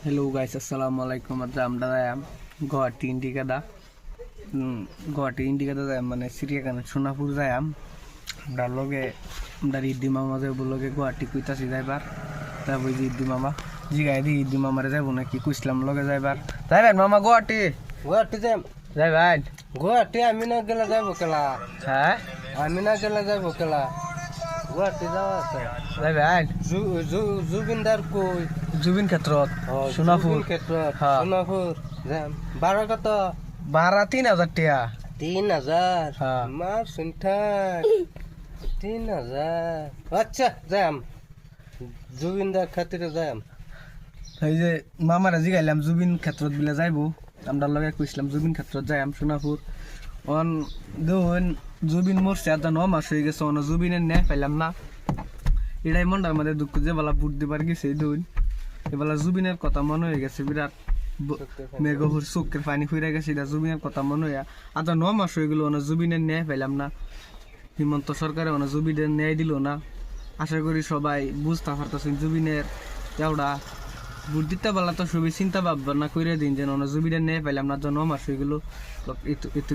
Hello guys अस्सलाम वालेकुम আমরা যাইম গুয়াহাটি ইন্ডিকাদা যাইম মানে সিরিয়াখানা সোনাপুর যাইম আমরা লগে আমরা ইদ্দি মামা যাইব লগে গুয়াহাটি কইতাছি যাইবার তাই বই ইদ্দি মামা জিগাই দি ইদ্দি মামারে যাইব নাকি কইছিলাম লগে যাইবার মামা গুয়াহাটি যাইবেন গুয়াহাটি আমি না গেলে যাইব কেলা হ্যাঁ আমি না গেলে যাইব কেলা গুয়াহাটি যাওয়া আছে যাইবেন জুবিনদার কই জুবিন ক্ষেত্রত সোনাপুর ক্ষেত্ৰত হ্যাঁ। সোনাপুর যাম ভাড়া কত ভাড়া 3000 টাকা 3000 হ্যাঁ। মার শুনঠা 3000 আচ্ছা যাম জুবিনদার খাতিরে যাম এই যে মামারা জিগাইলাম জুবিন ক্ষেত্রত বিলে যাইব আমরা লগে কইছিলাম জুবিন ক্ষেত্রত যাইম সোনাপুর অন দেখুন জুবিন মরছে এত 9 মাস হয়ে গেছে অন জুবিনের ন্যায় পাইলাম না এটাই মনটার মধ্যে দুঃখ যে বেলা বুট দিবার গেছে দেখুন এবেলা জুবিনের কথা মনে হয়ে গেছে বিরাট মেঘহুর চোখের পানি ফুরে গেছে এটা জুবিনের কথা মনে হইয়া আর 9 মাস হয়ে গেল অন জুবিনের ন্যায় পাইলাম না হিমন্ত সরকারে অন জুবিনের ন্যায় দিল না আশা করি সবাই বুঝতে পারতেছেন জুবিনের এওড়া বুট দিতে বেলা তো সবই চিন্তা ভাবনা করে দিন যেন জুবিনের ন্যায় পাইলাম না 9 মাস হয়ে গেল এত